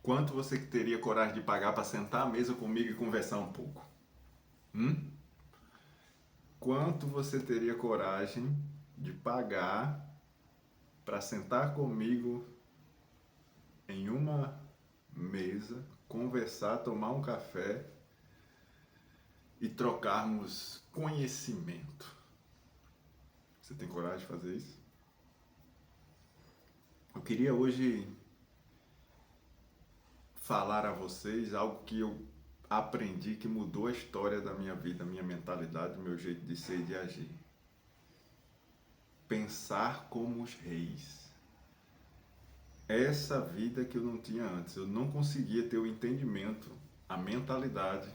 Quanto você teria coragem de pagar para sentar à mesa comigo e conversar um pouco? Hum? Quanto você teria coragem de pagar para sentar comigo em uma mesa, conversar, tomar um café e trocarmos conhecimento? Você tem coragem de fazer isso? Eu queria hoje falar a vocês algo que eu aprendi que mudou a história da minha vida, minha mentalidade, meu jeito de ser e de agir. Pensar como os reis. Essa vida que eu não tinha antes. Eu não conseguia ter o entendimento, a mentalidade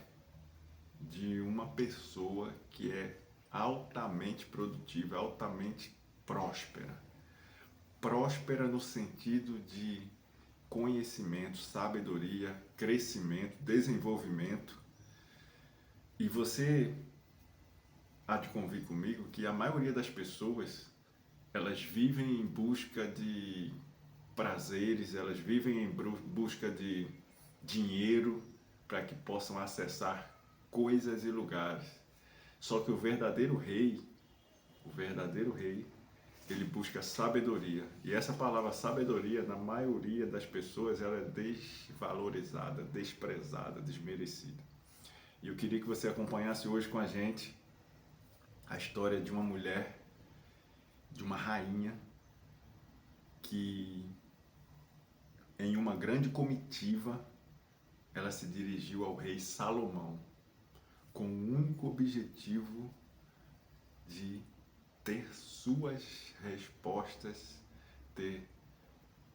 de uma pessoa que é altamente produtiva, altamente próspera. Próspera no sentido de conhecimento, sabedoria, crescimento, desenvolvimento. E você há de convir comigo que a maioria das pessoas, elas vivem em busca de prazeres, elas vivem em busca de dinheiro para que possam acessar coisas e lugares. Só que o verdadeiro rei, ele busca sabedoria. E essa palavra sabedoria, na maioria das pessoas, ela é desvalorizada, desprezada, desmerecida. E eu queria que você acompanhasse hoje com a gente a história de uma mulher, de uma rainha, que em uma grande comitiva, ela se dirigiu ao rei Salomão, com o único objetivo de ter suas respostas, ter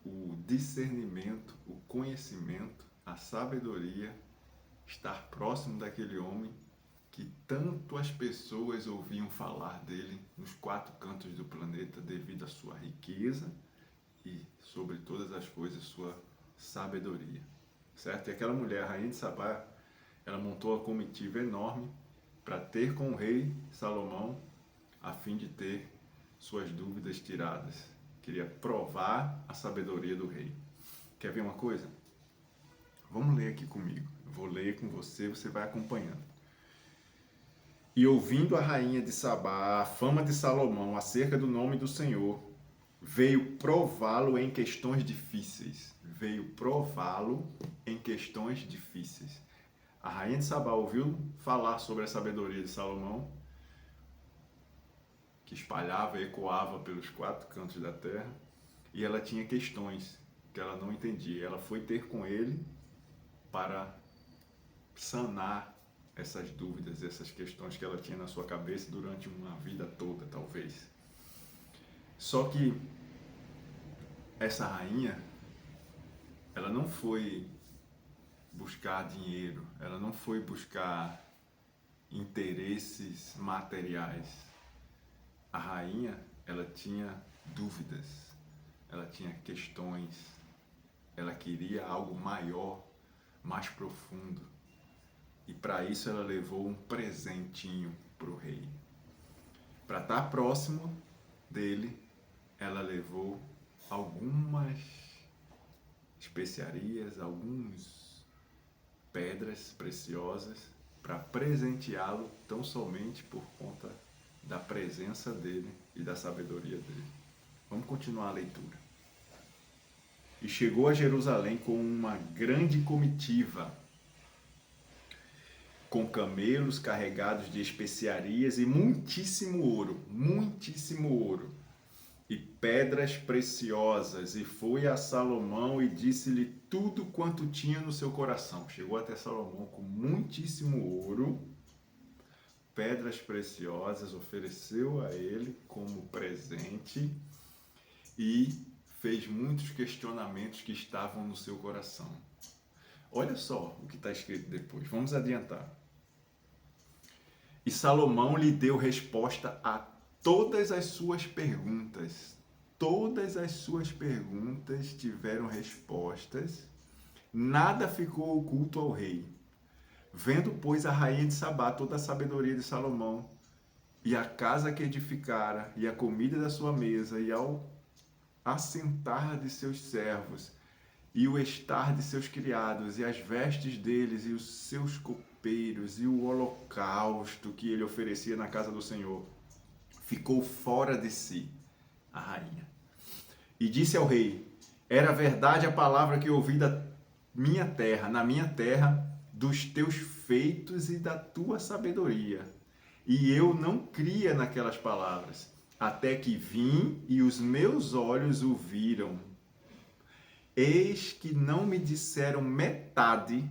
o discernimento, o conhecimento, a sabedoria, estar próximo daquele homem que tanto as pessoas ouviam falar dele nos quatro cantos do planeta devido à sua riqueza e, sobre todas as coisas, sua sabedoria. Certo? E aquela mulher, a rainha de Sabá, ela montou uma comitiva enorme para ter com o rei Salomão, a fim de ter suas dúvidas tiradas. Queria provar a sabedoria do rei. Quer ver uma coisa? Vamos ler aqui comigo. Eu vou ler com você, você vai acompanhando. E ouvindo a rainha de Sabá a fama de Salomão acerca do nome do Senhor, veio prová-lo em questões difíceis. Veio prová-lo em questões difíceis. A rainha de Sabá ouviu falar sobre a sabedoria de Salomão, que espalhava e ecoava pelos quatro cantos da terra, e ela tinha questões que ela não entendia. Ela foi ter com ele para sanar essas dúvidas, essas questões que ela tinha na sua cabeça durante uma vida toda, talvez. Só que essa rainha, ela não foi buscar dinheiro, ela não foi buscar interesses materiais. A rainha, ela tinha dúvidas, ela tinha questões, ela queria algo maior, mais profundo. E para isso ela levou um presentinho para o rei. Para estar próximo dele, ela levou algumas especiarias, algumas pedras preciosas para presenteá-lo tão somente por conta da presença dele e da sabedoria dele. Vamos continuar a leitura. E chegou a Jerusalém com uma grande comitiva, com camelos carregados de especiarias e muitíssimo ouro, e pedras preciosas, e foi a Salomão e disse-lhe tudo quanto tinha no seu coração. Chegou até Salomão com muitíssimo ouro, pedras preciosas, ofereceu a ele como presente e fez muitos questionamentos que estavam no seu coração. Olha só o que está escrito depois, vamos adiantar. E Salomão lhe deu resposta a todas as suas perguntas. Todas as suas perguntas tiveram respostas, nada ficou oculto ao rei. Vendo, pois, a rainha de Sabá toda a sabedoria de Salomão, e a casa que edificara, e a comida da sua mesa, e ao assentar de seus servos, e o estar de seus criados, e as vestes deles, e os seus copeiros, e o holocausto que ele oferecia na casa do Senhor. Ficou fora de si a rainha. E disse ao rei: era verdade a palavra que ouvi da minha terra, na minha terra, dos teus feitos e da tua sabedoria. E eu não cria naquelas palavras, até que vim e os meus olhos o viram. Eis que não me disseram metade,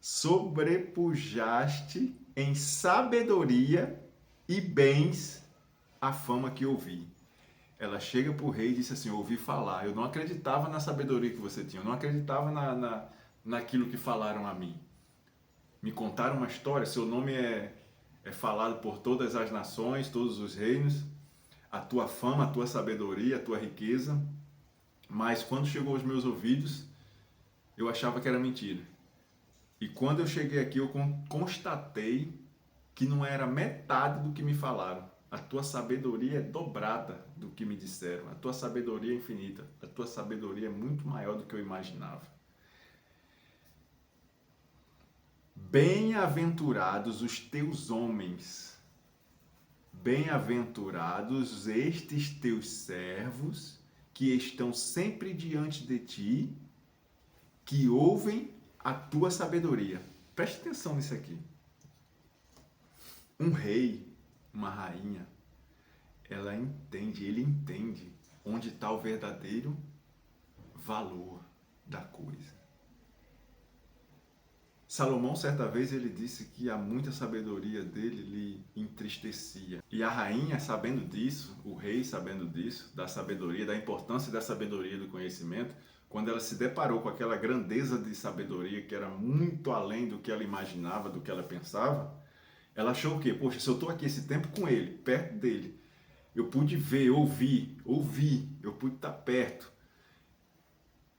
sobrepujaste em sabedoria e bens a fama que ouvi. Ela chega para o rei e disse assim: eu ouvi falar, eu não acreditava na sabedoria que você tinha, eu não acreditava naquilo que falaram a mim. Me contaram uma história, seu nome é falado por todas as nações, todos os reinos, a tua fama, a tua sabedoria, a tua riqueza, mas quando chegou aos meus ouvidos, eu achava que era mentira. E quando eu cheguei aqui, eu constatei que não era metade do que me falaram. A tua sabedoria é dobrada do que me disseram. A tua sabedoria é infinita. A tua sabedoria é muito maior do que eu imaginava. Bem-aventurados os teus homens. Bem-aventurados estes teus servos que estão sempre diante de ti, que ouvem a tua sabedoria. Preste atenção nisso aqui. Um rei, uma rainha, ele entende onde está o verdadeiro valor da coisa. Salomão, certa vez, ele disse que a muita sabedoria dele lhe entristecia. E a rainha, sabendo disso, o rei sabendo disso, da sabedoria, da importância da sabedoria e do conhecimento, quando ela se deparou com aquela grandeza de sabedoria que era muito além do que ela imaginava, do que ela pensava, ela achou o quê? Poxa, se eu estou aqui esse tempo com ele, perto dele, eu pude ver, ouvir, eu pude estar perto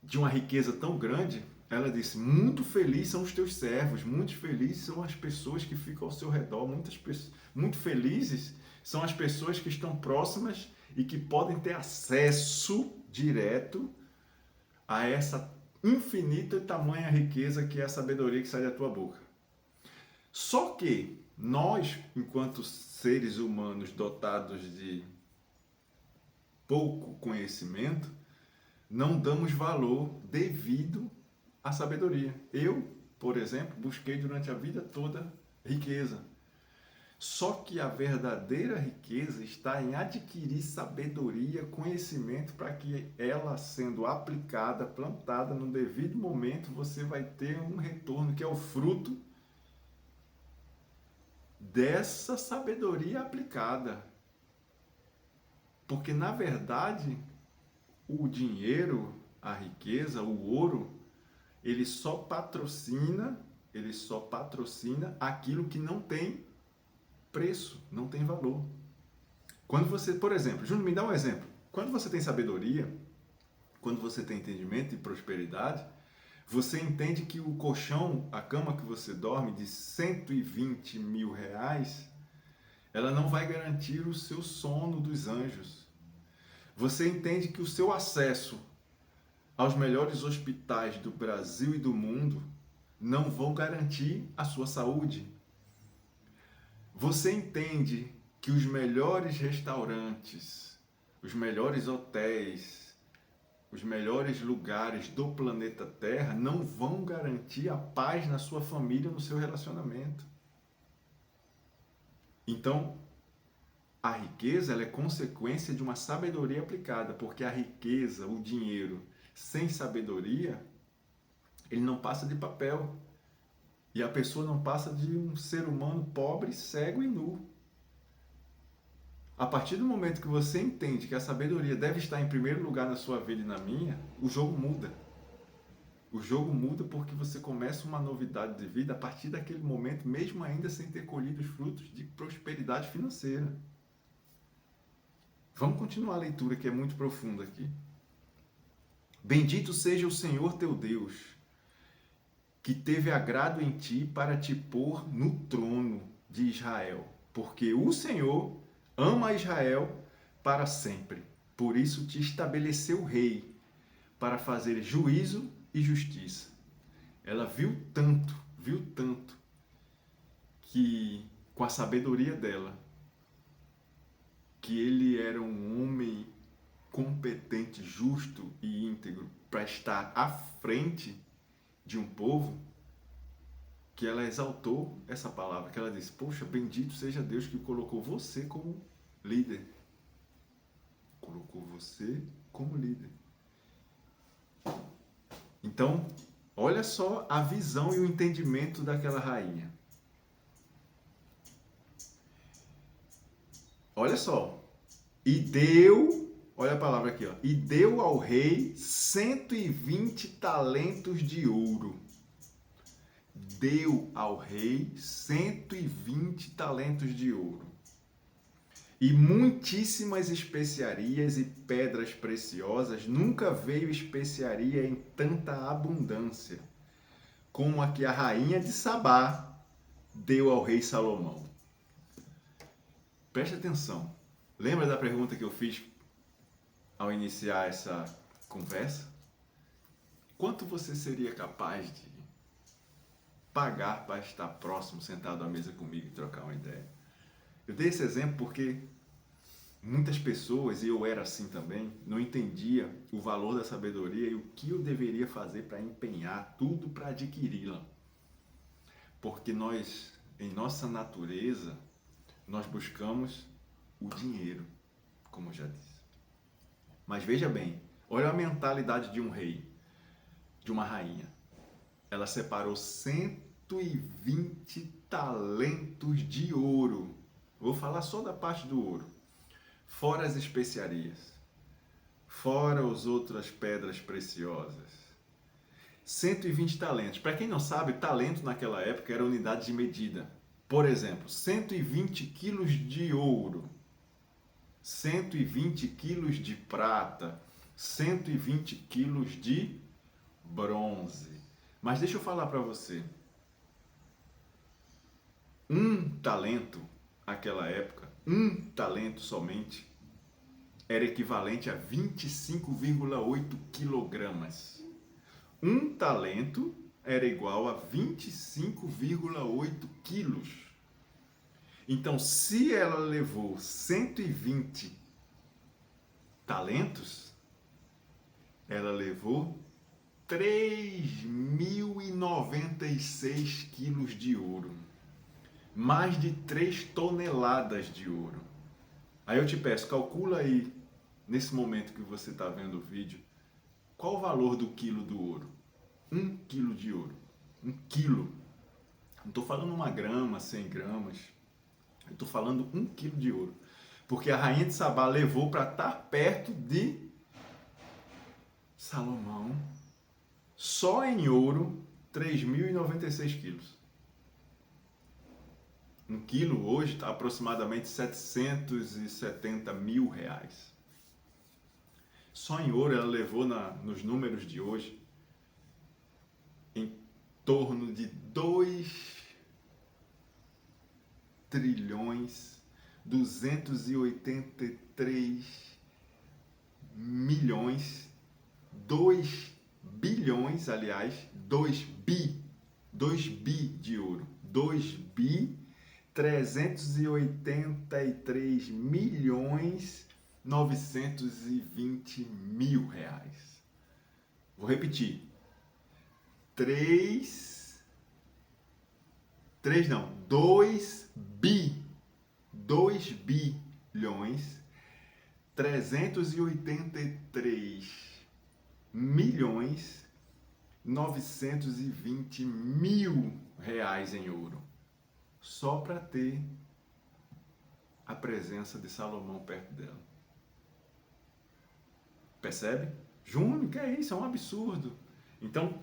de uma riqueza tão grande. Ela disse: muito felizes são os teus servos, muito felizes são as pessoas que ficam ao seu redor, muito felizes são as pessoas que estão próximas e que podem ter acesso direto a essa infinita e tamanha riqueza que é a sabedoria que sai da tua boca. Só que nós, enquanto seres humanos dotados de pouco conhecimento, não damos valor devido à sabedoria. Eu, por exemplo, busquei durante a vida toda riqueza. Só que a verdadeira riqueza está em adquirir sabedoria, conhecimento, para que ela sendo aplicada, plantada no devido momento, você vai ter um retorno que é o fruto dessa sabedoria aplicada. Porque, na verdade, o dinheiro, a riqueza, o ouro, ele só patrocina aquilo que não tem preço, não tem valor. Quando você, por exemplo, Júnior, me dá um exemplo. Quando você tem sabedoria, quando você tem entendimento e prosperidade, você entende que o colchão, a cama que você dorme de 120 mil reais, ela não vai garantir o seu sono dos anjos. Você entende que o seu acesso aos melhores hospitais do Brasil e do mundo não vão garantir a sua saúde. Você entende que os melhores restaurantes, os melhores hotéis, os melhores lugares do planeta Terra não vão garantir a paz na sua família, no seu relacionamento. Então, a riqueza ela é consequência de uma sabedoria aplicada, porque a riqueza, o dinheiro, sem sabedoria, ele não passa de papel. E a pessoa não passa de um ser humano pobre, cego e nu. A partir do momento que você entende que a sabedoria deve estar em primeiro lugar na sua vida e na minha, o jogo muda. O jogo muda porque você começa uma novidade de vida a partir daquele momento, mesmo ainda sem ter colhido os frutos de prosperidade financeira. Vamos continuar a leitura, que é muito profunda aqui. Bendito seja o Senhor teu Deus, que teve agrado em ti para te pôr no trono de Israel, porque o Senhor ama Israel para sempre. Por isso te estabeleceu rei, para fazer juízo e justiça. Ela viu tanto que com a sabedoria dela, que ele era um homem competente, justo e íntegro para estar à frente de um povo, que ela exaltou essa palavra, que ela disse: poxa, bendito seja Deus que colocou você como líder. Colocou você como líder. Então, olha só a visão e o entendimento daquela rainha. Olha só. E deu, olha a palavra aqui, ó. E deu ao rei 120 talentos de ouro. Deu ao rei 120 talentos de ouro. E muitíssimas especiarias e pedras preciosas. Nunca veio especiaria em tanta abundância como a que a rainha de Sabá deu ao rei Salomão. Preste atenção. Lembra da pergunta que eu fiz ao iniciar essa conversa? Quanto você seria capaz de pagar para estar próximo, sentado à mesa comigo e trocar uma ideia? Eu dei esse exemplo porque muitas pessoas, e eu era assim também, não entendia o valor da sabedoria e o que eu deveria fazer para empenhar tudo para adquiri-la. Porque nós, em nossa natureza, nós buscamos o dinheiro, como eu já disse. Mas veja bem, olha a mentalidade de um rei, de uma rainha. Ela separou 120 talentos de ouro. Vou falar só da parte do ouro. Fora as especiarias. Fora as outras pedras preciosas. 120 talentos. Para quem não sabe, talento naquela época era unidade de medida. Por exemplo, 120 quilos de ouro, 120 quilos de prata, 120 quilos de bronze. Mas deixa eu falar para você. Um talento, naquela época, um talento somente, era equivalente a 25,8 quilogramas. Um talento era igual a 25,8 quilos. Então, se ela levou 120 talentos, ela levou 3.096 quilos de ouro. Mais de 3 toneladas de ouro. Aí eu te peço, calcula aí, nesse momento que você está vendo o vídeo, qual o valor do quilo do ouro? 1 quilo de ouro. 1 quilo. Não estou falando 1 grama, 100 gramas. Eu estou falando 1 quilo de ouro. Porque a rainha de Sabá levou para estar perto de Salomão, só em ouro, 3.096 quilos. 1 quilo hoje está aproximadamente 770 mil reais. Só em ouro ela levou, nos números de hoje, em torno de 2 trilhões 283 milhões 2 bilhões, aliás, 2 bi de ouro, 2 bi 383 milhões 920 mil reais. Vou repetir. 2 bilhões 383 milhões 920 mil reais em ouro. Só para ter a presença de Salomão perto dela. Percebe? Júnior, que é isso? É um absurdo. Então,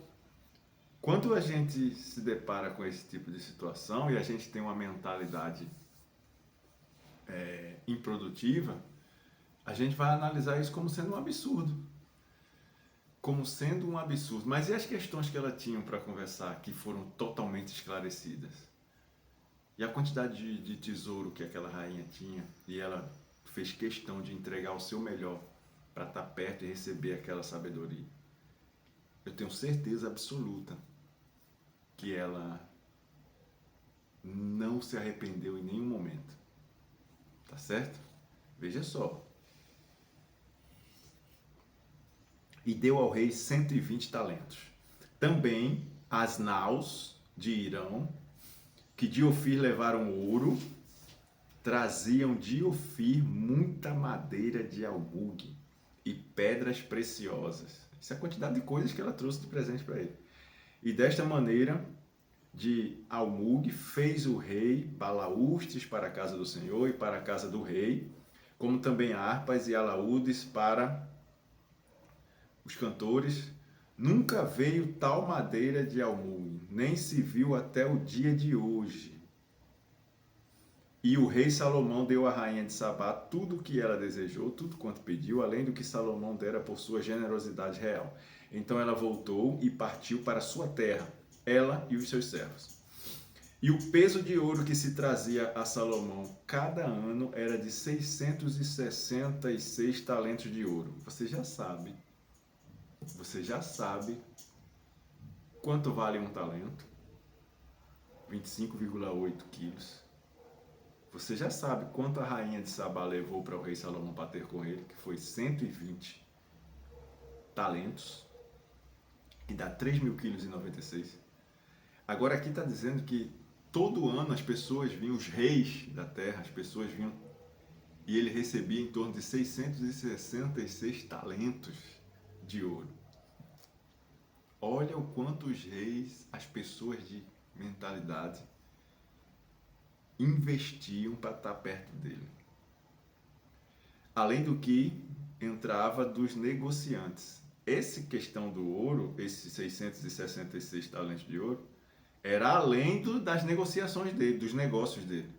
quando a gente se depara com esse tipo de situação e a gente tem uma mentalidade improdutiva, a gente vai analisar isso como sendo um absurdo. Como sendo um absurdo. Mas e as questões que ela tinha para conversar que foram totalmente esclarecidas? E a quantidade de tesouro que aquela rainha tinha, e ela fez questão de entregar o seu melhor para estar perto e receber aquela sabedoria. eu tenho certeza absoluta que ela não se arrependeu em nenhum momento. Tá certo? Veja só. E deu ao rei 120 talentos. Também as naus de Irão, que de Ofir levaram ouro, traziam de Ofir muita madeira de almugue e pedras preciosas. Essa é a quantidade de coisas que ela trouxe de presente para ele. E desta maneira, de almugue, fez o rei balaústres para a casa do Senhor e para a casa do rei, como também harpas e alaúdes para os cantores. Nunca veio tal madeira de almugue, nem se viu até o dia de hoje. E o rei Salomão deu à rainha de Sabá tudo o que ela desejou, tudo quanto pediu, além do que Salomão dera por sua generosidade real. Então ela voltou e partiu para sua terra, ela e os seus servos. E o peso de ouro que se trazia a Salomão cada ano era de 666 talentos de ouro. Você já sabe quanto vale um talento? 25,8 quilos. Você já sabe quanto a rainha de Sabá levou para o rei Salomão para ter com ele, que foi 120 talentos, que dá 3.000 quilos e 96. Agora aqui está dizendo que todo ano as pessoas vinham, os reis da terra, as pessoas vinham, e ele recebia em torno de 666 talentos de ouro. Olha o quanto os reis, as pessoas de mentalidade, investiam para estar perto dele. Além do que entrava dos negociantes. Essa questão do ouro, esses 666 talentos de ouro, era além das negociações dele, dos negócios dele,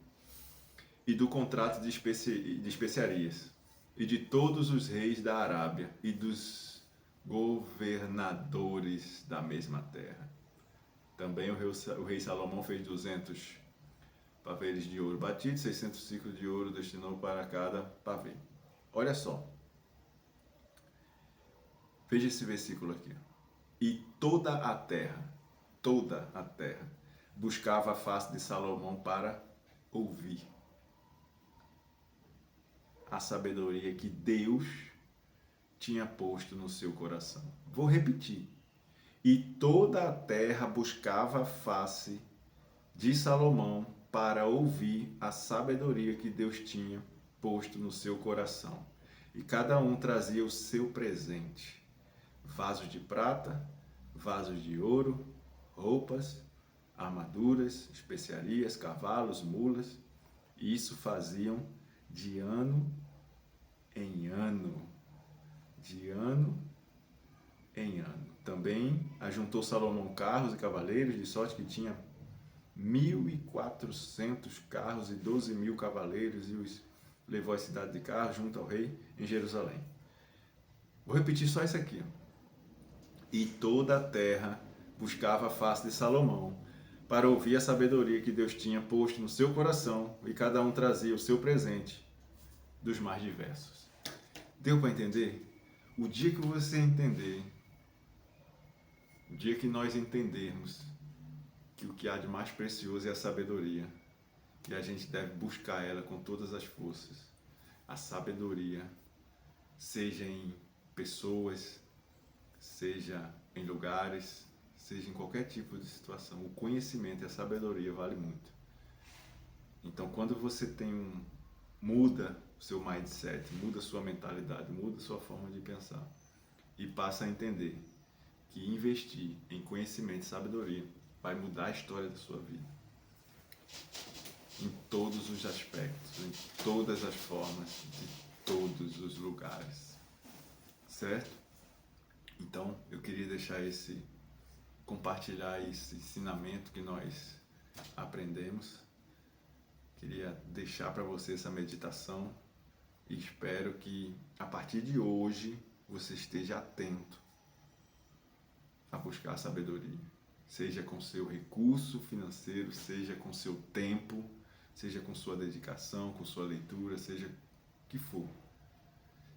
e do contrato de especiarias, e de todos os reis da Arábia, e dos governadores da mesma terra. Também o rei Salomão fez 200 paveres de ouro batidos, 600 ciclos de ouro destinou para cada pavê. Olha só. Veja esse versículo aqui. E toda a terra, buscava a face de Salomão para ouvir a sabedoria que Deus tinha posto no seu coração. Vou repetir. E toda a terra buscava a face de Salomão para ouvir a sabedoria que Deus tinha posto no seu coração. E cada um trazia o seu presente: vasos de prata, vasos de ouro, roupas, armaduras, especiarias, cavalos, mulas. E isso faziam de ano em ano, de ano em ano. Também ajuntou Salomão carros e cavaleiros, de sorte que tinha 1.400 carros e 12.000 cavaleiros, e os levou à cidade de carros junto ao rei em Jerusalém. Vou repetir só isso aqui. E toda a terra buscava a face de Salomão para ouvir a sabedoria que Deus tinha posto no seu coração, e cada um trazia o seu presente dos mais diversos. Deu para entender? O dia que você entender, o dia que nós entendermos que o que há de mais precioso é a sabedoria, e a gente deve buscar ela com todas as forças. A sabedoria, seja em pessoas, seja em lugares, seja em qualquer tipo de situação. O conhecimento e a sabedoria vale muito. Então, quando você muda o seu mindset, muda a sua mentalidade, muda a sua forma de pensar, e passa a entender que investir em conhecimento e sabedoria vai mudar a história da sua vida. Em todos os aspectos, em todas as formas, de todos os lugares. Certo? Então, eu queria compartilhar esse ensinamento que nós aprendemos. Queria deixar para você essa meditação e espero que a partir de hoje você esteja atento a buscar a sabedoria. Seja com seu recurso financeiro, seja com seu tempo, seja com sua dedicação, com sua leitura, seja o que for.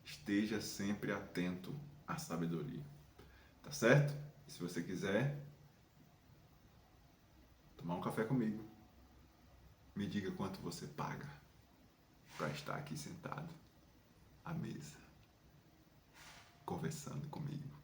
Esteja sempre atento à sabedoria. Tá certo? E se você quiser tomar um café comigo, me diga quanto você paga para estar aqui sentado à mesa, conversando comigo.